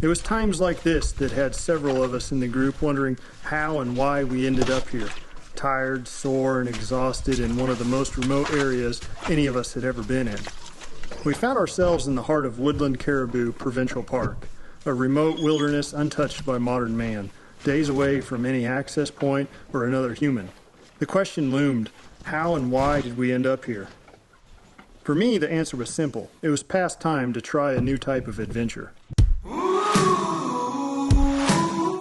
It was times like this that had several of us in the group wondering how and why we ended up here, tired, sore, and exhausted in one of the most remote areas any of us had ever been in. We found ourselves in the heart of Woodland Caribou Provincial Park, a remote wilderness untouched by modern man, days away from any access point or another human. The question loomed, how and why did we end up here? For me, the answer was simple. It was past time to try a new type of adventure.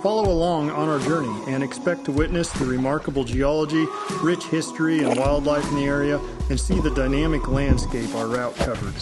Follow along on our journey and expect to witness the remarkable geology, rich history, and wildlife in the area, and see the dynamic landscape our route covered.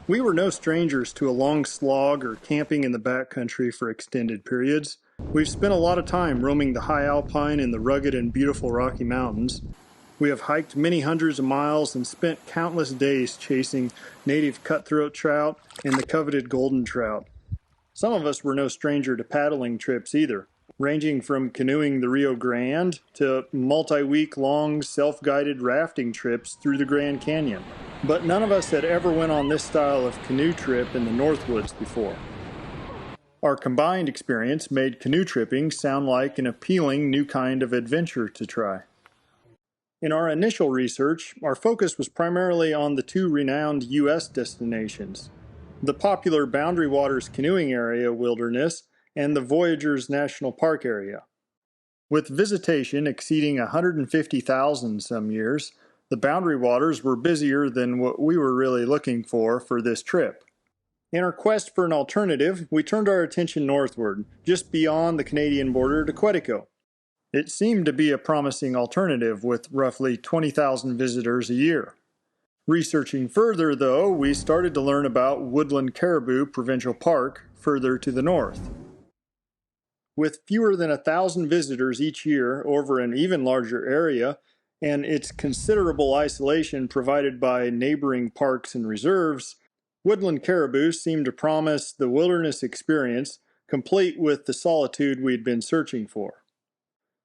We were no strangers to a long slog or camping in the backcountry for extended periods. We've spent a lot of time roaming the high alpine and the rugged and beautiful Rocky Mountains. We have hiked many hundreds of miles and spent countless days chasing native cutthroat trout and the coveted golden trout. Some of us were no stranger to paddling trips either, ranging from canoeing the Rio Grande to multi-week-long self-guided rafting trips through the Grand Canyon. But none of us had ever went on this style of canoe trip in the Northwoods before. Our combined experience made canoe tripping sound like an appealing new kind of adventure to try. In our initial research, our focus was primarily on the two renowned U.S. destinations, the popular Boundary Waters Canoeing Area wilderness and the Voyageurs National Park area. With visitation exceeding 150,000 some years, the Boundary Waters were busier than what we were really looking for this trip. In our quest for an alternative, we turned our attention northward, just beyond the Canadian border to Quetico. It seemed to be a promising alternative with roughly 20,000 visitors a year. Researching further, though, we started to learn about Woodland Caribou Provincial Park further to the north. With fewer than 1,000 visitors each year over an even larger area, and its considerable isolation provided by neighboring parks and reserves, Woodland Caribou seemed to promise the wilderness experience, complete with the solitude we'd been searching for.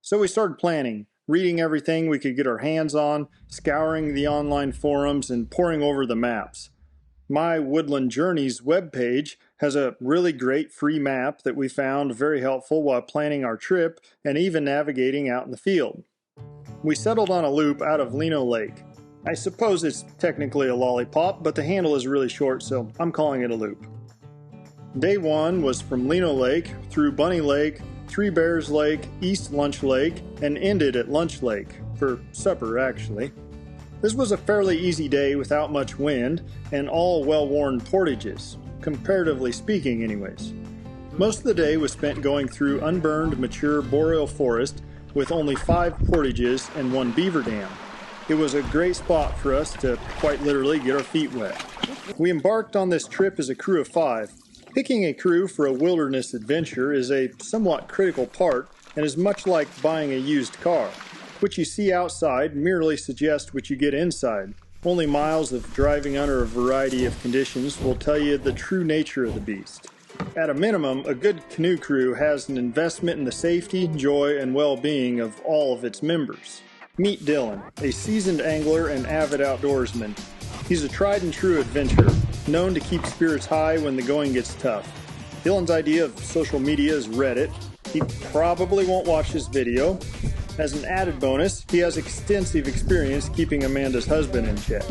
So we started planning, reading everything we could get our hands on, scouring the online forums, and poring over the maps. My Woodland Journeys webpage has a really great free map that we found very helpful while planning our trip and even navigating out in the field. We settled on a loop out of Lino Lake. I suppose it's technically a lollipop, but the handle is really short, so I'm calling it a loop. Day one was from Lino Lake, through Bunny Lake, Three Bears Lake, East Lunch Lake, and ended at Lunch Lake, for supper actually. This was a fairly easy day without much wind, and all well-worn portages, comparatively speaking anyways. Most of the day was spent going through unburned mature boreal forest with only 5 portages and 1 beaver dam. It was a great spot for us to quite literally get our feet wet. We embarked on this trip as a crew of 5. Picking a crew for a wilderness adventure is a somewhat critical part and is much like buying a used car. What you see outside merely suggests what you get inside. Only miles of driving under a variety of conditions will tell you the true nature of the beast. At a minimum, a good canoe crew has an investment in the safety, joy, and well-being of all of its members. Meet Dylan, a seasoned angler and avid outdoorsman. He's a tried and true adventurer, known to keep spirits high when the going gets tough. Dylan's idea of social media is Reddit. He probably won't watch this video. As an added bonus, he has extensive experience keeping Amanda's husband in check.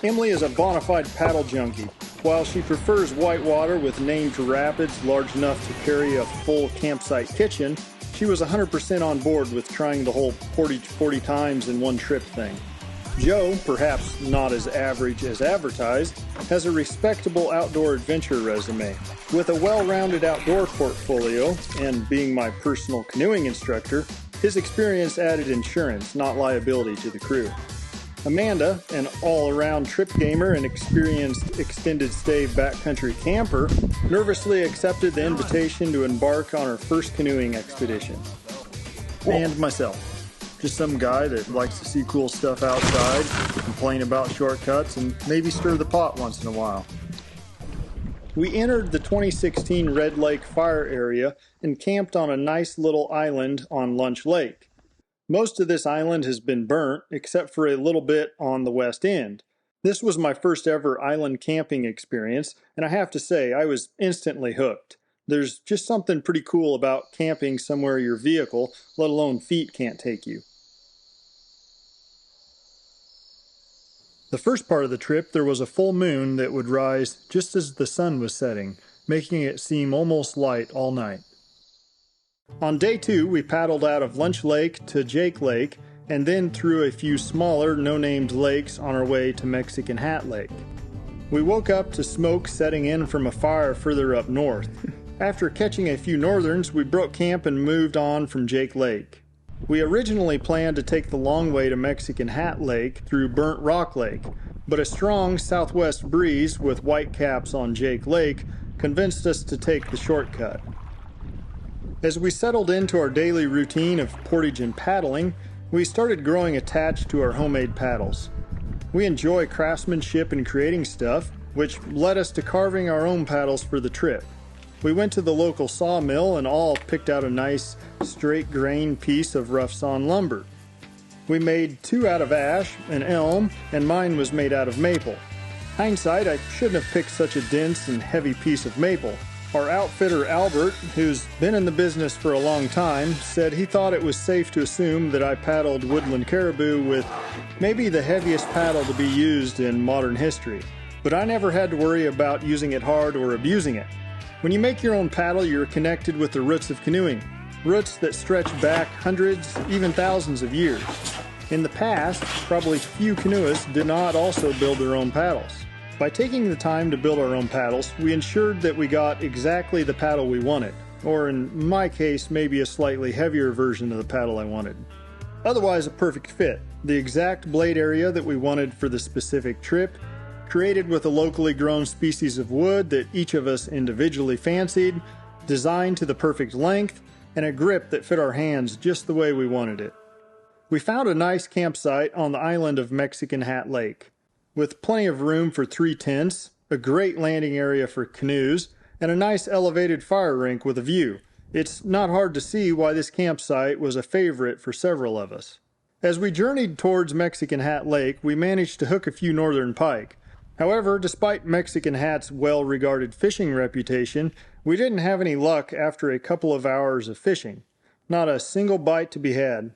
Emily is a bona fide paddle junkie. While she prefers whitewater with named rapids large enough to carry a full campsite kitchen, she was 100% on board with trying the whole portage 40 times in one trip thing. Joe, perhaps not as average as advertised, has a respectable outdoor adventure resume. With a well-rounded outdoor portfolio, and being my personal canoeing instructor, his experience added insurance, not liability, to the crew. Amanda, an all-around trip gamer and experienced extended stay backcountry camper, nervously accepted the invitation to embark on our first canoeing expedition. And myself, just some guy that likes to see cool stuff outside, complain about shortcuts, and maybe stir the pot once in a while. We entered the 2016 Red Lake Fire area and camped on a nice little island on Lunch Lake. Most of this island has been burnt, except for a little bit on the west end. This was my first ever island camping experience, and I have to say, I was instantly hooked. There's just something pretty cool about camping somewhere your vehicle, let alone feet, can't take you. The first part of the trip, there was a full moon that would rise just as the sun was setting, making it seem almost light all night. On day 2, we paddled out of Lunch Lake to Jake Lake, and then through a few smaller, no-named lakes on our way to Mexican Hat Lake. We woke up to smoke setting in from a fire further up north. After catching a few northerns, we broke camp and moved on from Jake Lake. We originally planned to take the long way to Mexican Hat Lake through Burnt Rock Lake, but a strong southwest breeze with white caps on Jake Lake convinced us to take the shortcut. As we settled into our daily routine of portage and paddling, we started growing attached to our homemade paddles. We enjoy craftsmanship and creating stuff, which led us to carving our own paddles for the trip. We went to the local sawmill and all picked out a nice straight grain piece of rough sawn lumber. We made 2 out of ash and elm, and mine was made out of maple. Hindsight, I shouldn't have picked such a dense and heavy piece of maple. Our outfitter Albert, who's been in the business for a long time, said he thought it was safe to assume that I paddled Woodland Caribou with maybe the heaviest paddle to be used in modern history. But I never had to worry about using it hard or abusing it. When you make your own paddle, you're connected with the roots of canoeing, roots that stretch back hundreds, even thousands of years. In the past, probably few canoeists did not also build their own paddles. By taking the time to build our own paddles, we ensured that we got exactly the paddle we wanted, or in my case, maybe a slightly heavier version of the paddle I wanted. Otherwise, a perfect fit, the exact blade area that we wanted for the specific trip, created with a locally grown species of wood that each of us individually fancied, designed to the perfect length, and a grip that fit our hands just the way we wanted it. We found a nice campsite on the island of Mexican Hat Lake, with plenty of room for 3 tents, a great landing area for canoes, and a nice elevated fire rink with a view. It's not hard to see why this campsite was a favorite for several of us. As we journeyed towards Mexican Hat Lake, we managed to hook a few northern pike. However, despite Mexican Hat's well-regarded fishing reputation, we didn't have any luck after a couple of hours of fishing. Not a single bite to be had.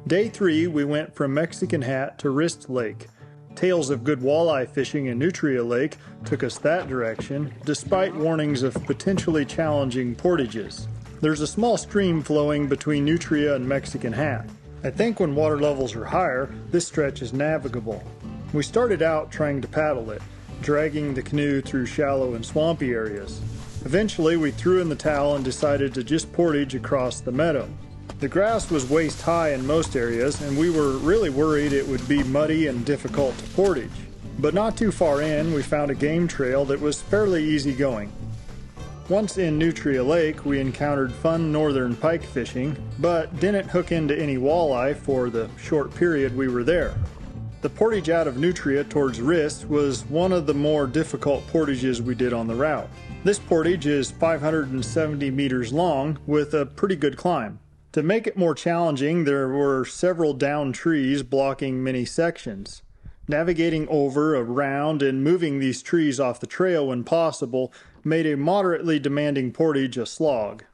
Day 3, we went from Mexican Hat to Wrist Lake. Tales of good walleye fishing in Nutria Lake took us that direction, despite warnings of potentially challenging portages. There's a small stream flowing between Nutria and Mexican Hat. I think when water levels are higher, this stretch is navigable. We started out trying to paddle it, dragging the canoe through shallow and swampy areas. Eventually, we threw in the towel and decided to just portage across the meadow. The grass was waist high in most areas, and we were really worried it would be muddy and difficult to portage. But not too far in, we found a game trail that was fairly easy going. Once in Nutria Lake, we encountered fun northern pike fishing, but didn't hook into any walleye for the short period we were there. The portage out of Nutria towards Wrist was one of the more difficult portages we did on the route. This portage is 570 meters long with a pretty good climb. To make it more challenging, there were several downed trees blocking many sections. Navigating over, around, and moving these trees off the trail when possible made a moderately demanding portage a slog.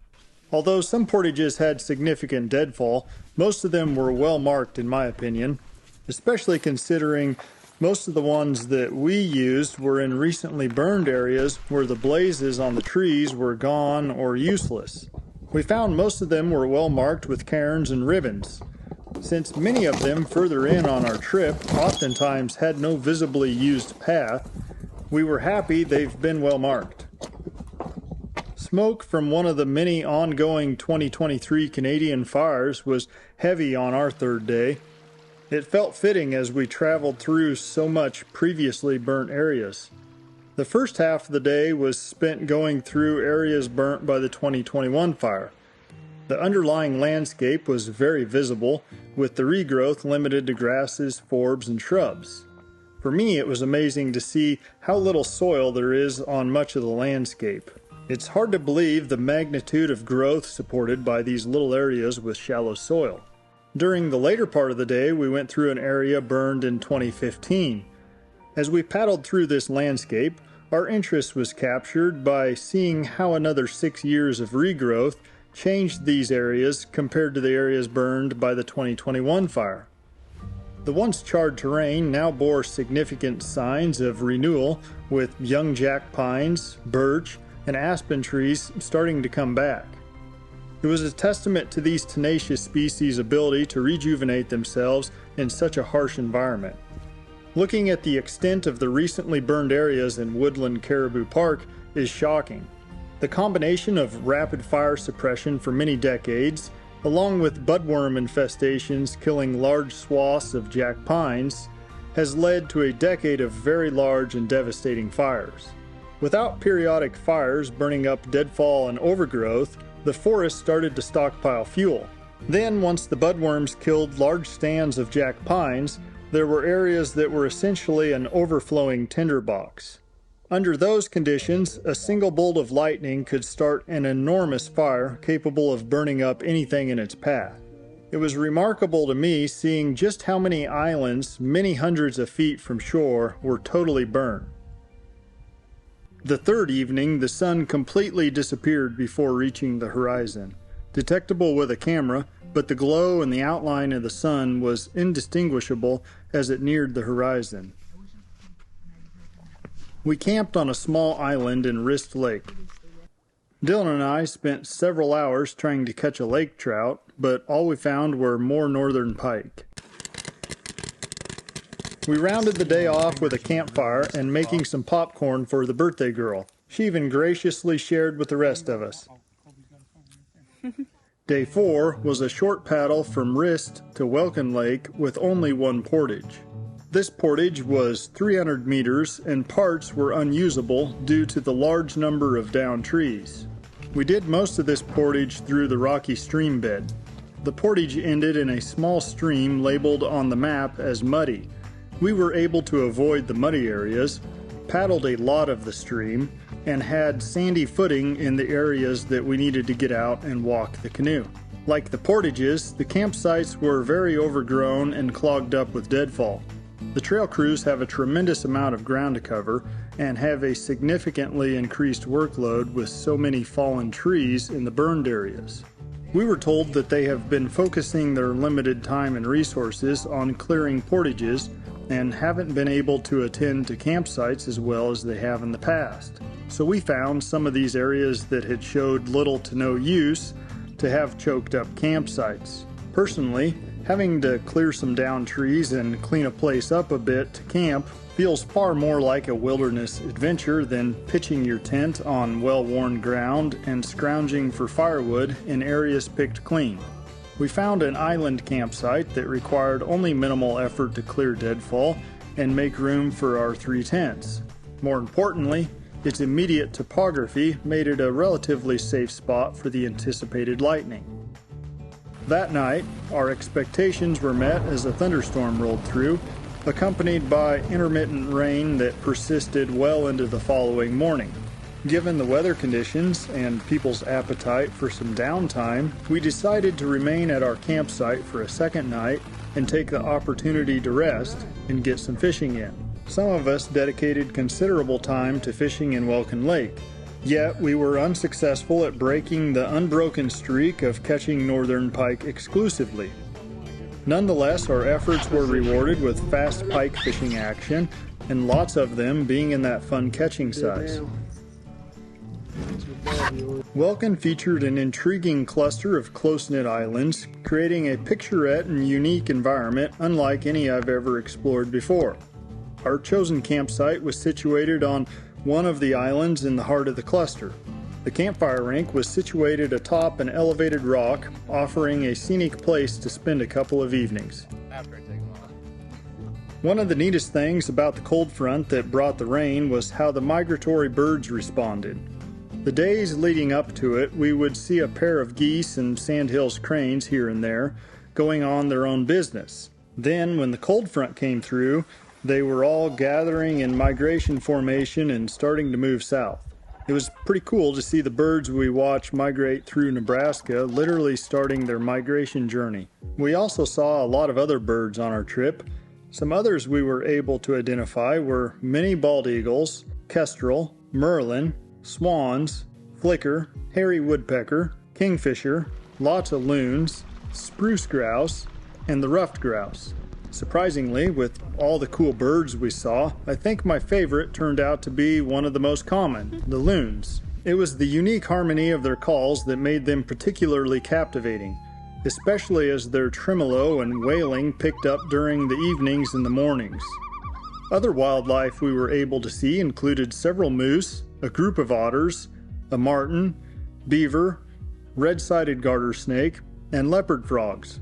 Although some portages had significant deadfall, most of them were well marked in my opinion, especially considering most of the ones that we used were in recently burned areas where the blazes on the trees were gone or useless. We found most of them were well marked with cairns and ribbons. Since many of them further in on our trip oftentimes had no visibly used path, we were happy they've been well marked. Smoke from one of the many ongoing 2023 Canadian fires was heavy on our third day. It felt fitting as we traveled through so much previously burnt areas. The first half of the day was spent going through areas burnt by the 2021 fire. The underlying landscape was very visible, with the regrowth limited to grasses, forbs, and shrubs. For me, it was amazing to see how little soil there is on much of the landscape. It's hard to believe the magnitude of growth supported by these little areas with shallow soil. During the later part of the day, we went through an area burned in 2015. As we paddled through this landscape, our interest was captured by seeing how another 6 years of regrowth changed these areas compared to the areas burned by the 2021 fire. The once charred terrain now bore significant signs of renewal, with young jack pines, birch, and aspen trees starting to come back. It was a testament to these tenacious species' ability to rejuvenate themselves in such a harsh environment. Looking at the extent of the recently burned areas in Woodland Caribou Park is shocking. The combination of rapid fire suppression for many decades, along with budworm infestations killing large swaths of jack pines, has led to a decade of very large and devastating fires. Without periodic fires burning up deadfall and overgrowth, the forest started to stockpile fuel. Then, once the budworms killed large stands of jack pines, there were areas that were essentially an overflowing tinderbox. Under those conditions, a single bolt of lightning could start an enormous fire capable of burning up anything in its path. It was remarkable to me seeing just how many islands, many hundreds of feet from shore, were totally burned. The third evening, the sun completely disappeared before reaching the horizon. Detectable with a camera, but the glow and the outline of the sun was indistinguishable as it neared the horizon. We camped on a small island in Wrist Lake. Dylan and I spent several hours trying to catch a lake trout, but all we found were more northern pike. We rounded the day off with a campfire and making some popcorn for the birthday girl. She even graciously shared with the rest of us. Day 4 was a short paddle from Wrist to Welkin Lake with only one portage. This portage was 300 meters and parts were unusable due to the large number of downed trees. We did most of this portage through the rocky stream bed. The portage ended in a small stream labeled on the map as muddy. We were able to avoid the muddy areas, paddled a lot of the stream, and had sandy footing in the areas that we needed to get out and walk the canoe. Like the portages, the campsites were very overgrown and clogged up with deadfall. The trail crews have a tremendous amount of ground to cover and have a significantly increased workload with so many fallen trees in the burned areas. We were told that they have been focusing their limited time and resources on clearing portages and haven't been able to attend to campsites as well as they have in the past. So we found some of these areas that had showed little to no use to have choked up campsites. Personally, having to clear some downed trees and clean a place up a bit to camp feels far more like a wilderness adventure than pitching your tent on well-worn ground and scrounging for firewood in areas picked clean. We found an island campsite that required only minimal effort to clear deadfall and make room for our 3 tents. More importantly, its immediate topography made it a relatively safe spot for the anticipated lightning. That night, our expectations were met as a thunderstorm rolled through, accompanied by intermittent rain that persisted well into the following morning. Given the weather conditions and people's appetite for some downtime, we decided to remain at our campsite for a second night and take the opportunity to rest and get some fishing in. Some of us dedicated considerable time to fishing in Welkin Lake, yet we were unsuccessful at breaking the unbroken streak of catching northern pike exclusively. Nonetheless, our efforts were rewarded with fast pike fishing action and lots of them being in that fun catching size. Welkin featured an intriguing cluster of close-knit islands, creating a picturesque and unique environment unlike any I've ever explored before. Our chosen campsite was situated on one of the islands in the heart of the cluster. The campfire rink was situated atop an elevated rock, offering a scenic place to spend a couple of evenings. One of the neatest things about the cold front that brought the rain was how the migratory birds responded. The days leading up to it, we would see a pair of geese and sandhills cranes here and there going on their own business. Then, when the cold front came through, they were all gathering in migration formation and starting to move south. It was pretty cool to see the birds we watched migrate through Nebraska literally starting their migration journey. We also saw a lot of other birds on our trip. Some others we were able to identify were many bald eagles, kestrel, merlin, swans, flicker, hairy woodpecker, kingfisher, lots of loons, spruce grouse, and the ruffed grouse. Surprisingly, with all the cool birds we saw, I think my favorite turned out to be one of the most common, the loons. It was the unique harmony of their calls that made them particularly captivating, especially as their tremolo and wailing picked up during the evenings and the mornings. Other wildlife we were able to see included several moose, a group of otters, a marten, beaver, red-sided garter snake, and leopard frogs.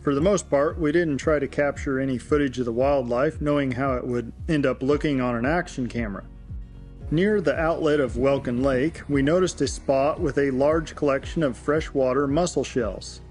For the most part, we didn't try to capture any footage of the wildlife, knowing how it would end up looking on an action camera. Near the outlet of Welkin Lake, we noticed a spot with a large collection of freshwater mussel shells.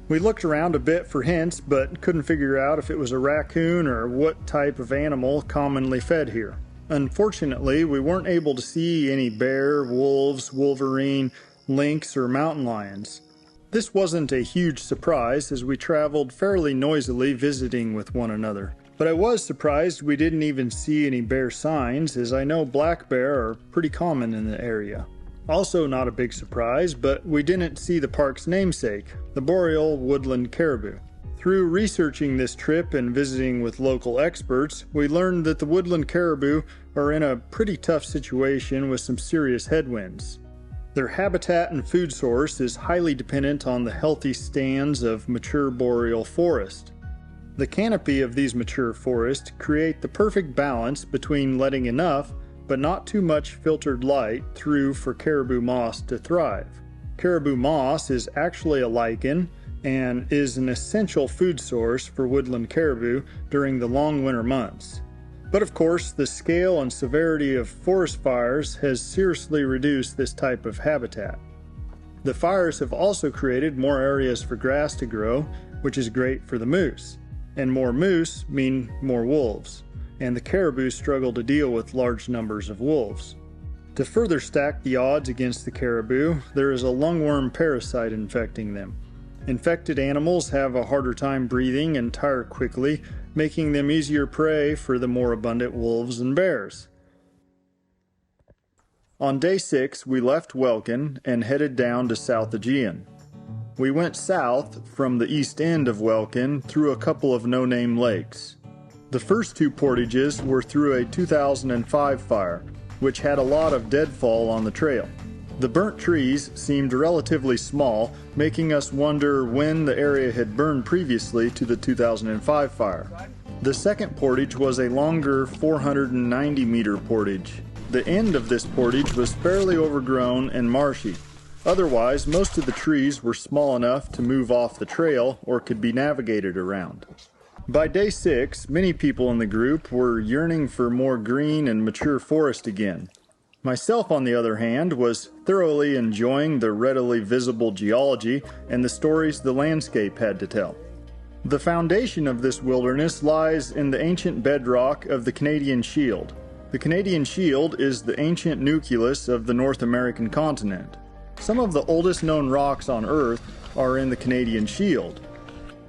We looked around a bit for hints, but couldn't figure out if it was a raccoon or what type of animal commonly fed here. Unfortunately, we weren't able to see any bear, wolves, wolverine, lynx, or mountain lions. This wasn't a huge surprise, as we traveled fairly noisily visiting with one another. But I was surprised we didn't even see any bear signs, as I know black bear are pretty common in the area. Also not a big surprise, but we didn't see the park's namesake, the boreal woodland caribou. Through researching this trip and visiting with local experts, we learned that the woodland caribou are in a pretty tough situation with some serious headwinds. Their habitat and food source is highly dependent on the healthy stands of mature boreal forest. The canopy of these mature forests create the perfect balance between letting enough but not too much filtered light through for caribou moss to thrive. Caribou moss is actually a lichen and is an essential food source for woodland caribou during the long winter months. But of course, the scale and severity of forest fires has seriously reduced this type of habitat. The fires have also created more areas for grass to grow, which is great for the moose. And more moose mean more wolves, and the caribou struggle to deal with large numbers of wolves. To further stack the odds against the caribou, there is a lungworm parasite infecting them. Infected animals have a harder time breathing and tire quickly, making them easier prey for the more abundant wolves and bears. On day 6, we left Welkin and headed down to South Aegean. We went south from the east end of Welkin through a couple of no-name lakes. The first 2 portages were through a 2005 fire, which had a lot of deadfall on the trail. The burnt trees seemed relatively small, making us wonder when the area had burned previously to the 2005 fire. The second portage was a longer 490-meter portage. The end of this portage was fairly overgrown and marshy. Otherwise, most of the trees were small enough to move off the trail or could be navigated around. By day 6, many people in the group were yearning for more green and mature forest again. Myself, on the other hand, was thoroughly enjoying the readily visible geology and the stories the landscape had to tell. The foundation of this wilderness lies in the ancient bedrock of the Canadian Shield. The Canadian Shield is the ancient nucleus of the North American continent. Some of the oldest known rocks on Earth are in the Canadian Shield,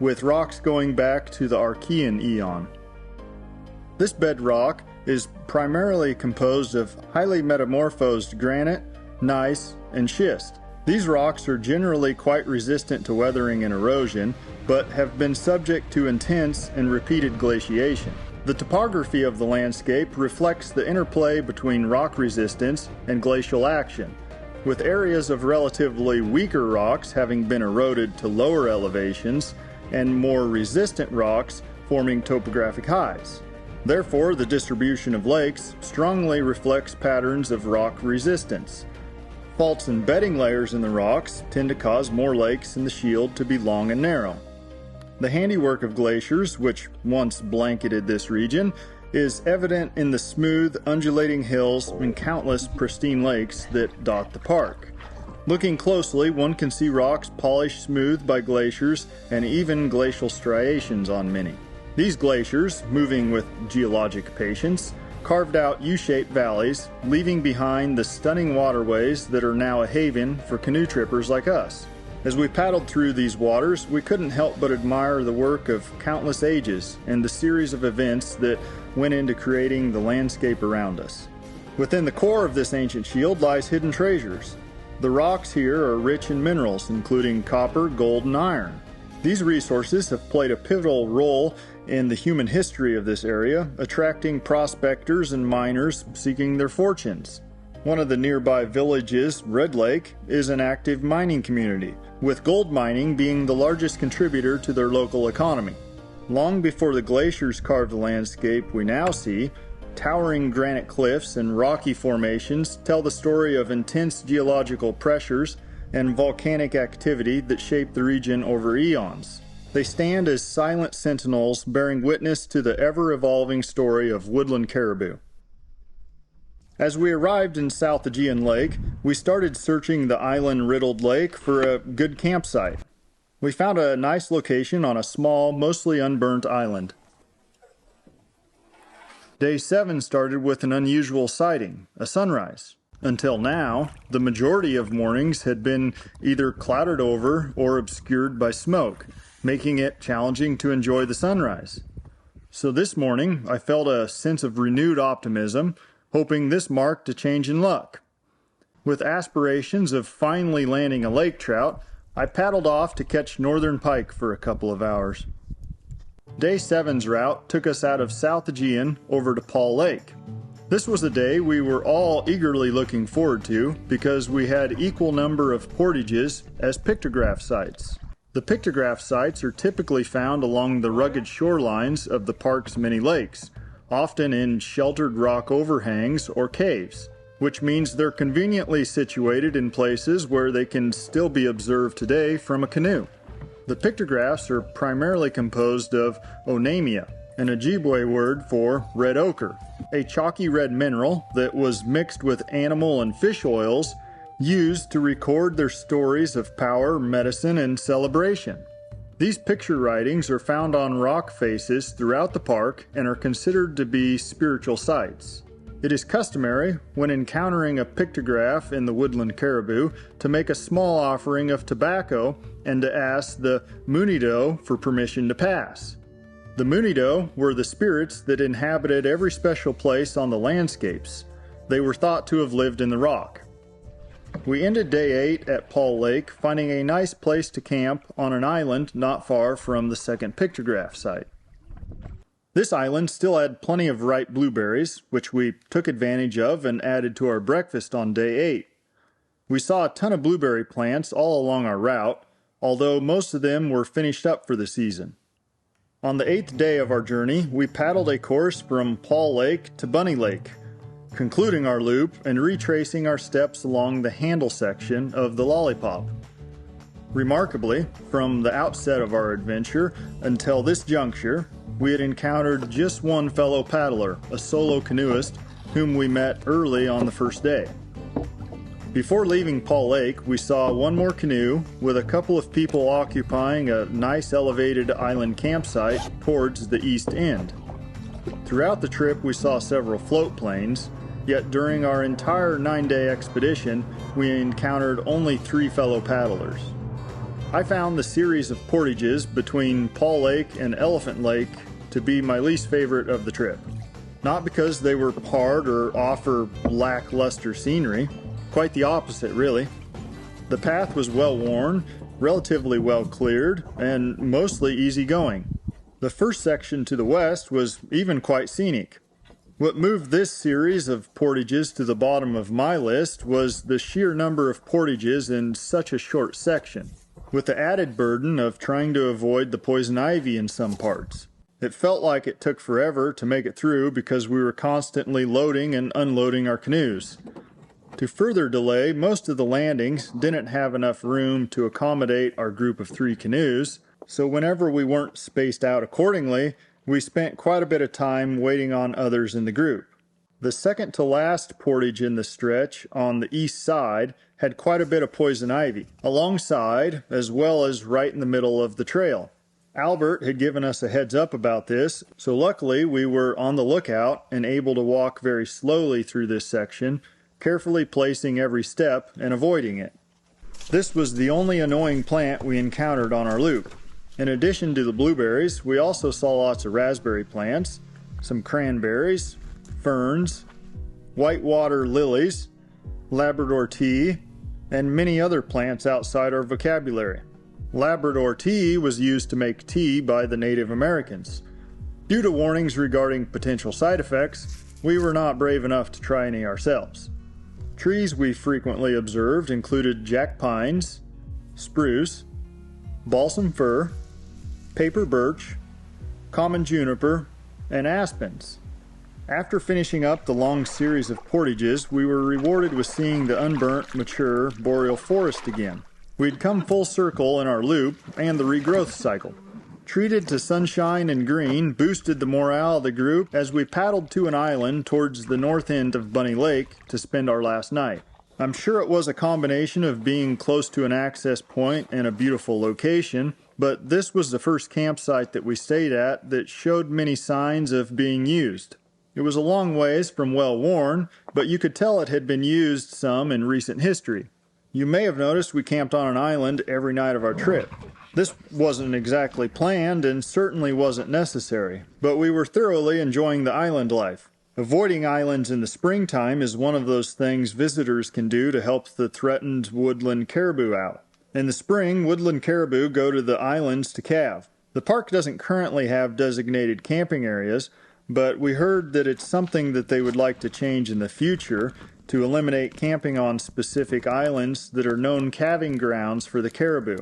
with rocks going back to the Archean eon. This bedrock is primarily composed of highly metamorphosed granite, gneiss, and schist. These rocks are generally quite resistant to weathering and erosion, but have been subject to intense and repeated glaciation. The topography of the landscape reflects the interplay between rock resistance and glacial action, with areas of relatively weaker rocks having been eroded to lower elevations and more resistant rocks forming topographic highs. Therefore, the distribution of lakes strongly reflects patterns of rock resistance. Faults and bedding layers in the rocks tend to cause more lakes in the shield to be long and narrow. The handiwork of glaciers, which once blanketed this region, is evident in the smooth, undulating hills and countless pristine lakes that dot the park. Looking closely, one can see rocks polished smooth by glaciers and even glacial striations on many. These glaciers, moving with geologic patience, carved out U-shaped valleys, leaving behind the stunning waterways that are now a haven for canoe trippers like us. As we paddled through these waters, we couldn't help but admire the work of countless ages and the series of events that went into creating the landscape around us. Within the core of this ancient shield lies hidden treasures. The rocks here are rich in minerals, including copper, gold, and iron. These resources have played a pivotal role in the human history of this area, attracting prospectors and miners seeking their fortunes. One of the nearby villages, Red Lake, is an active mining community, with gold mining being the largest contributor to their local economy. Long before the glaciers carved the landscape we now see, towering granite cliffs and rocky formations tell the story of intense geological pressures and volcanic activity that shaped the region over eons. They stand as silent sentinels bearing witness to the ever-evolving story of woodland caribou. As we arrived in South Aegean Lake, we started searching the island-riddled lake for a good campsite. We found a nice location on a small, mostly unburnt island. Day 7 started with an unusual sighting, a sunrise. Until now, the majority of mornings had been either clouded over or obscured by smoke, making it challenging to enjoy the sunrise. So this morning, I felt a sense of renewed optimism, hoping this marked a change in luck. With aspirations of finally landing a lake trout, I paddled off to catch northern pike for a couple of hours. Day 7's route took us out of South Aegean over to Paul Lake. This was a day we were all eagerly looking forward to because we had equal number of portages as pictograph sites. The pictograph sites are typically found along the rugged shorelines of the park's many lakes, often in sheltered rock overhangs or caves, which means they're conveniently situated in places where they can still be observed today from a canoe. The pictographs are primarily composed of onamia, an Ojibwe word for red ochre, a chalky red mineral that was mixed with animal and fish oils used to record their stories of power, medicine, and celebration. These picture writings are found on rock faces throughout the park and are considered to be spiritual sites. It is customary, when encountering a pictograph in the woodland caribou, to make a small offering of tobacco and to ask the munido for permission to pass. The munido were the spirits that inhabited every special place on the landscapes. They were thought to have lived in the rock. We ended day 8 at Paul Lake, finding a nice place to camp on an island not far from the second pictograph site. This island still had plenty of ripe blueberries, which we took advantage of and added to our breakfast on day 8. We saw a ton of blueberry plants all along our route, although most of them were finished up for the season. On the 8th day of our journey, we paddled a course from Paul Lake to Bunny Lake, concluding our loop and retracing our steps along the handle section of the Lollipop. Remarkably, from the outset of our adventure until this juncture, we had encountered just one fellow paddler, a solo canoeist, whom we met early on the first day. Before leaving Paul Lake, we saw one more canoe with a couple of people occupying a nice elevated island campsite towards the east end. Throughout the trip, we saw several float planes, yet during our entire 9-day expedition, we encountered only 3 fellow paddlers. I found the series of portages between Paul Lake and Elephant Lake to be my least favorite of the trip. Not because they were hard or offer lackluster scenery, quite the opposite really. The path was well worn, relatively well cleared, and mostly easy going. The first section to the west was even quite scenic. What moved this series of portages to the bottom of my list was the sheer number of portages in such a short section, with the added burden of trying to avoid the poison ivy in some parts. It felt like it took forever to make it through because we were constantly loading and unloading our canoes. To further delay, most of the landings didn't have enough room to accommodate our group of 3 canoes, so whenever we weren't spaced out accordingly, we spent quite a bit of time waiting on others in the group. The second to last portage in the stretch on the east side had quite a bit of poison ivy, alongside as well as right in the middle of the trail. Albert had given us a heads up about this, so luckily we were on the lookout and able to walk very slowly through this section, carefully placing every step and avoiding it. This was the only annoying plant we encountered on our loop. In addition to the blueberries, we also saw lots of raspberry plants, some cranberries, ferns, whitewater lilies, Labrador tea, and many other plants outside our vocabulary. Labrador tea was used to make tea by the Native Americans. Due to warnings regarding potential side effects, we were not brave enough to try any ourselves. Trees we frequently observed included jack pines, spruce, balsam fir, paper birch, common juniper, and aspens. After finishing up the long series of portages, we were rewarded with seeing the unburnt, mature boreal forest again. We'd come full circle in our loop and the regrowth cycle. Treated to sunshine and green boosted the morale of the group as we paddled to an island towards the north end of Bunny Lake to spend our last night. I'm sure it was a combination of being close to an access point and a beautiful location, but this was the first campsite that we stayed at that showed many signs of being used. It was a long ways from well-worn, but you could tell it had been used some in recent history. You may have noticed we camped on an island every night of our trip. This wasn't exactly planned and certainly wasn't necessary, but we were thoroughly enjoying the island life. Avoiding islands in the springtime is one of those things visitors can do to help the threatened woodland caribou out. In the spring, woodland caribou go to the islands to calve. The park doesn't currently have designated camping areas, but we heard that it's something that they would like to change in the future to eliminate camping on specific islands that are known calving grounds for the caribou.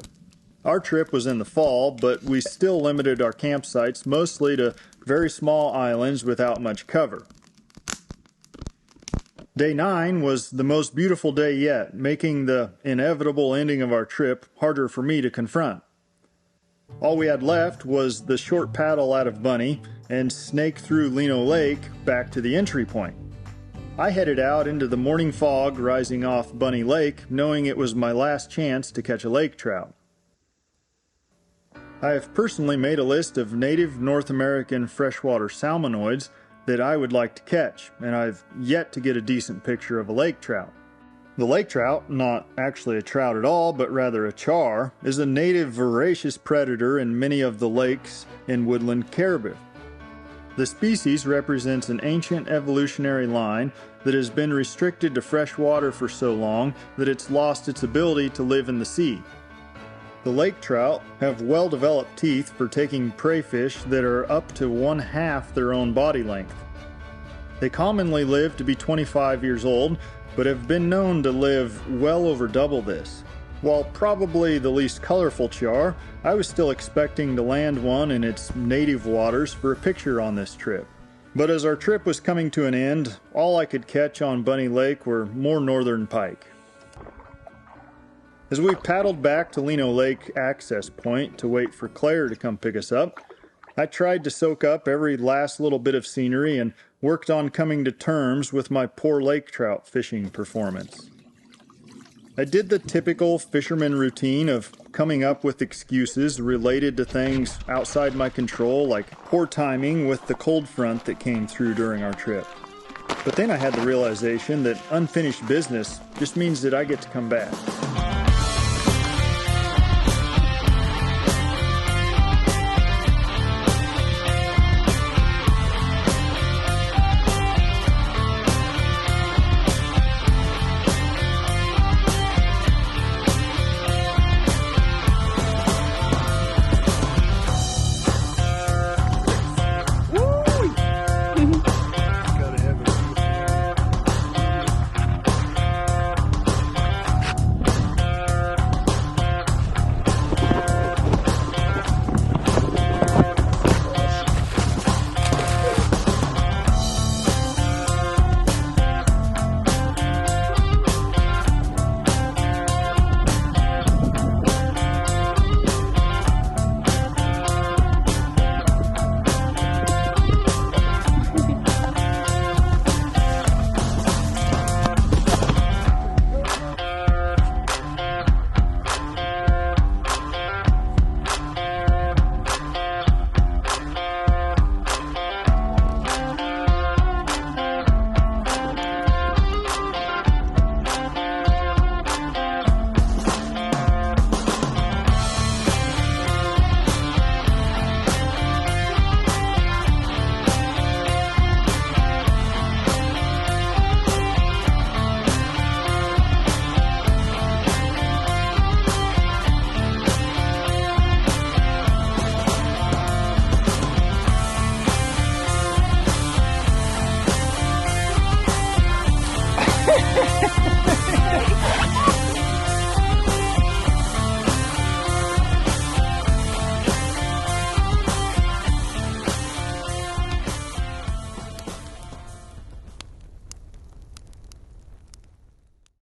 Our trip was in the fall, but we still limited our campsites mostly to very small islands without much cover. Day 9 was the most beautiful day yet, making the inevitable ending of our trip harder for me to confront. All we had left was the short paddle out of Bunny and snake through Lino Lake back to the entry point. I headed out into the morning fog rising off Bunny Lake, knowing it was my last chance to catch a lake trout. I have personally made a list of native North American freshwater salmonoids that I would like to catch, and I've yet to get a decent picture of a lake trout. The lake trout, not actually a trout at all, but rather a char, is a native voracious predator in many of the lakes in woodland caribou. The species represents an ancient evolutionary line that has been restricted to fresh water for so long that it's lost its ability to live in the sea. The lake trout have well-developed teeth for taking prey fish that are up to 1/2 their own body length. They commonly live to be 25 years old, but have been known to live well over double this. While probably the least colorful char, I was still expecting to land one in its native waters for a picture on this trip. But as our trip was coming to an end, all I could catch on Bunny Lake were more northern pike. As we paddled back to Lino Lake access point to wait for Claire to come pick us up, I tried to soak up every last little bit of scenery and worked on coming to terms with my poor lake trout fishing performance. I did the typical fisherman routine of coming up with excuses related to things outside my control, like poor timing with the cold front that came through during our trip. But then I had the realization that unfinished business just means that I get to come back.